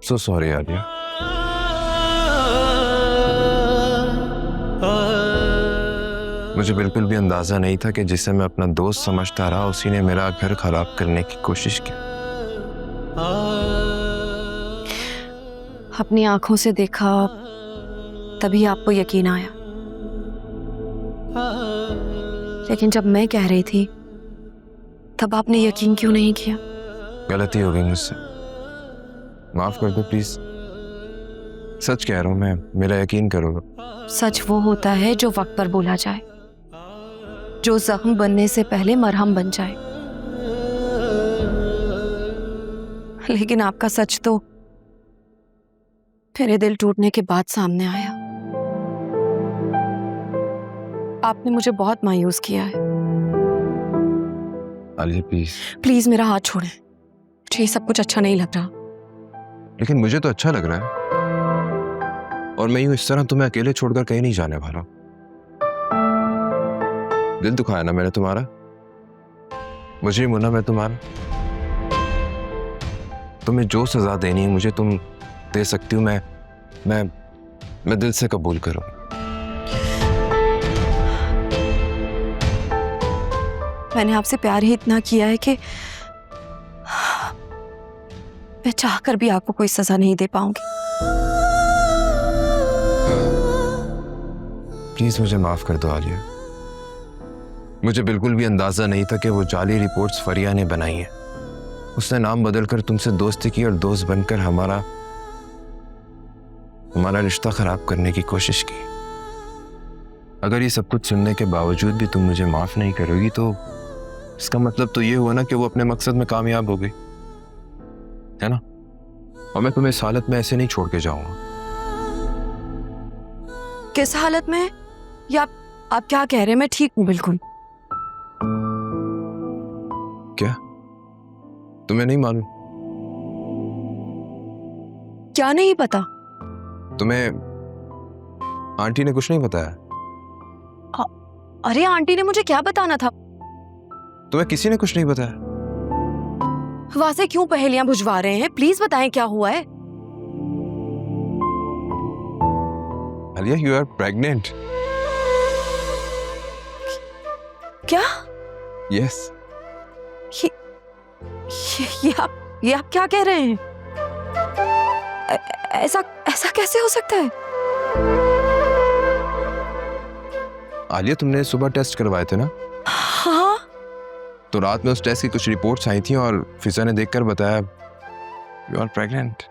So sorry Alia. मुझे बिल्कुल भी अंदाजा नहीं था कि जिसे मैं अपना दोस्त समझता रहा उसी ने मेरा घर खराब करने की कोशिश की। अपनी आंखों से देखा तभी आपको यकीन आया, लेकिन जब मैं कह रही थी तब आपने यकीन क्यों नहीं किया? गलती हो गई मुझसे, माफ कर दो प्लीज। सच कह रहा हूं मैं, मेरा यकीन करो। सच वो होता है जो वक्त पर बोला जाए, जो जख्म बनने से पहले मरहम बन जाए। लेकिन आपका सच तो मेरे दिल टूटने के बाद सामने आया। आपने मुझे बहुत मायूस किया है। आलिया प्लीज। प्लीज मेरा हाथ छोड़ें, मुझे ये सब कुछ अच्छा नहीं लग रहा। लेकिन मुझे तो अच्छा लग रहा है, और मैं यूं इस तरह तुम्हें अकेले छोड़कर कहीं नहीं जाने वाला। दिल दुखाया ना मैंने तुम्हारा, मुझे मुन्ना मैं तुम्हारा। तुम्हें जो सजा देनी है मुझे तुम दे सकती हो, मैं दिल से कबूल करूं। मैंने आपसे प्यार ही इतना किया है कि मैं चाहकर भी आपको कोई सजा नहीं दे पाऊंगी। प्लीज मुझे माफ कर दो आलिया। मुझे बिल्कुल भी अंदाजा नहीं था कि वो जाली रिपोर्ट्स फरिया ने बनाई हैं। उसने नाम बदलकर तुमसे दोस्ती की और दोस्त बनकर हमारा रिश्ता खराब करने की कोशिश की। अगर ये सब कुछ सुनने के बावजूद भी तुम मुझे माफ नहीं करोगी तो इसका मतलब तो ये हुआ ना कि वो अपने मकसद में कामयाब हो गई, है ना? और मैं तुम्हें इस हालत में ऐसे नहीं छोड़ के जाऊंगा। किस हालत में? या आप क्या कह रहे हैं? मैं ठीक हूं बिल्कुल। क्या तुम्हें नहीं मालूम? क्या नहीं पता? तुम्हें आंटी ने कुछ नहीं बताया? अरे आंटी ने मुझे क्या बताना था? तुम्हें किसी ने कुछ नहीं बताया? वासे क्यों पहेलियां बुझवा रहे हैं? प्लीज बताएं क्या हुआ है। Alia you are pregnant. क्या? यस। ये आप क्या कह रहे हैं? ऐसा कैसे हो सकता है? आलिया तुमने सुबह टेस्ट करवाए थे ना? हाँ। तो रात में उस टेस्ट की कुछ रिपोर्ट्स आई थी और फिजा ने देखकर बताया you are pregnant.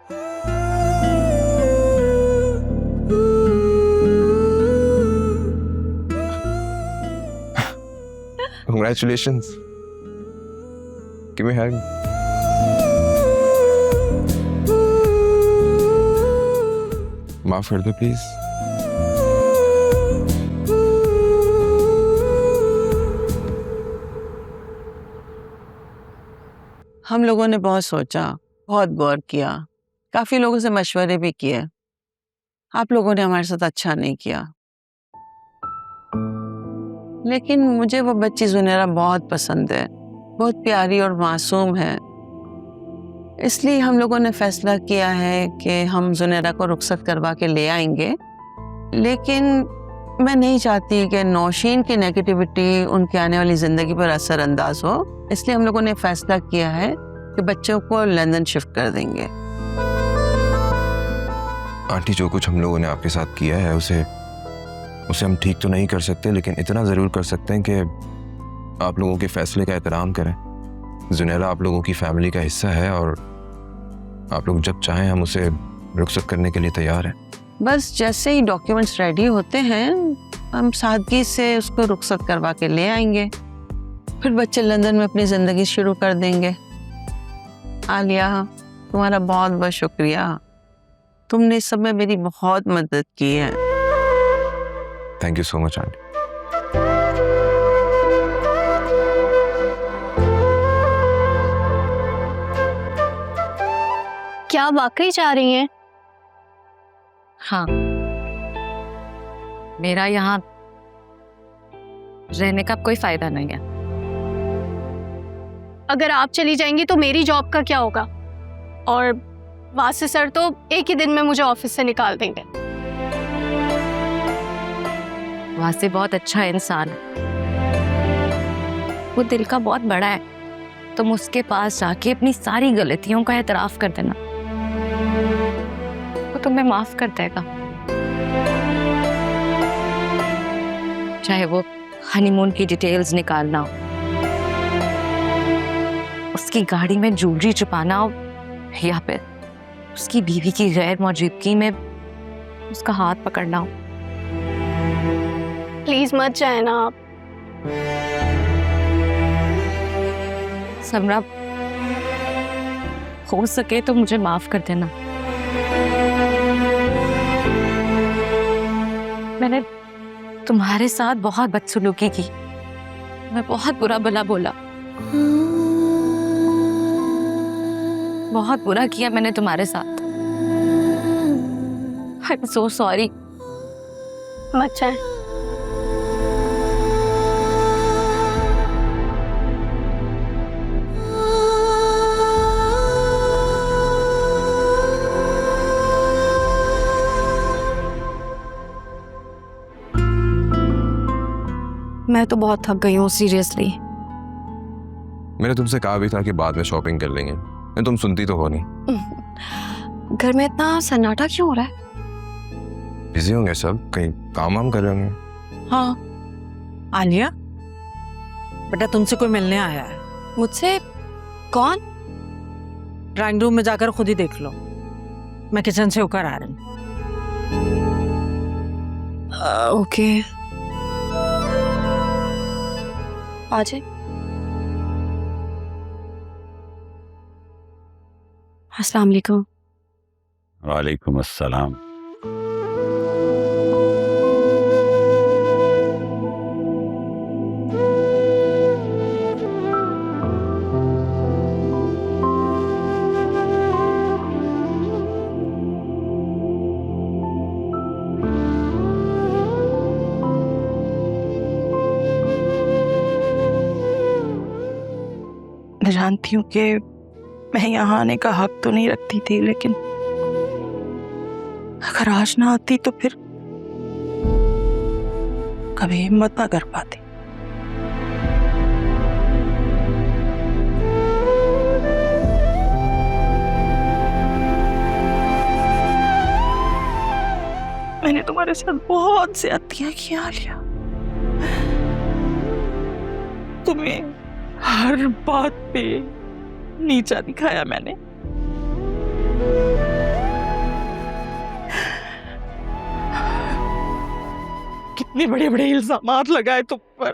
Congratulations. Give me a hug. माफ कर दो प्लीज। हम लोगों ने बहुत सोचा, बहुत गौर किया, काफी लोगों से मशवरे भी किए। आप लोगों ने हमारे साथ अच्छा नहीं किया, लेकिन मुझे वो बच्ची जुनैरा बहुत पसंद है, बहुत प्यारी और मासूम है। इसलिए हम लोगों ने फैसला किया है कि हम जुनैरा को रुखसत करवा के ले आएंगे। लेकिन मैं नहीं चाहती कि नौशीन की नेगेटिविटी उनकी आने वाली ज़िंदगी पर असरअंदाज हो। इसलिए हम लोगों ने फैसला किया है कि बच्चों को लंदन शिफ्ट कर देंगे। आंटी जो कुछ हम लोगों ने आपके साथ किया है उसे हम ठीक तो नहीं कर सकते, लेकिन इतना ज़रूर कर सकते हैं कि आप लोगों के फैसले का एहतराम करें। जुनैरा आप लोगों की फैमिली का हिस्सा है और आप लोग जब चाहें हम उसे रुखसत करने के लिए तैयार हैं। बस जैसे ही डॉक्यूमेंट्स रेडी होते हैं हम सादगी से उसको रुखसत करवा के ले आएंगे, फिर बच्चे लंदन में अपनी ज़िंदगी शुरू कर देंगे। आलिया तुम्हारा बहुत बहुत शुक्रिया, तुमने इस सब में मेरी बहुत मदद की है। Thank you so much aunty. क्या वाकई जा रही हैं? हाँ, मेरा यहाँ रहने का कोई फायदा नहीं है। अगर आप चली जाएंगी तो मेरी जॉब का क्या होगा? और वासी सर तो एक ही दिन में मुझे ऑफिस से निकाल देंगे। वासी बहुत अच्छा इंसान है, वो दिल का बहुत बड़ा है। तुम उसके पास जाके अपनी सारी गलतियों का एतराफ कर देना, वो तुम्हें माफ कर देगा। चाहे वो हनीमून की डिटेल्स निकालना हो, उसकी गाड़ी में ज्वेलरी छुपाना हो, या फिर उसकी बीवी की गैर मौजूदगी में उसका हाथ पकड़ना हो। प्लीज मत जाए ना आप। समरा, हो सके तो मुझे माफ कर देना। मैंने तुम्हारे साथ बहुत बदसलूकी की, मैं बहुत बुरा भला बोला, बहुत बुरा किया मैंने तुम्हारे साथ। I am so sorry. मत जाए। मैं तो बहुत थक गई हूँ सीरियसली। मैंने तुमसे कहा भी था कि बाद में शॉपिंग कर लेंगे, नहीं तुम सुनती तो हो नहीं। घर में इतना सन्नाटा क्यों हो रहा है? बिजी होंगे सब, कहीं काम वाम कर रहे होंगे। हाँ आलिया, बेटा तुमसे कोई मिलने आया है। मुझसे? कौन? ड्राइंग रूम में जाकर खुद ही देख लो, मैं किचन से होकर आ रही हूँ। ओके, आ जाए। अस्सलाम वालेकुम। वालेकुम अस्सलाम। मैं जानती हूँ कि मैं यहाँ आने का हक तो नहीं रखती थी, लेकिन अगर आज ना आती तो फिर कभी हिम्मत ना कर पाती। मैंने तुम्हारे साथ बहुत ज्यादतियां की आलिया, तुम्हें हर बात पे नीचा दिखाया मैंने। कितने बड़े बड़े इल्जामात लगाए तुम पर,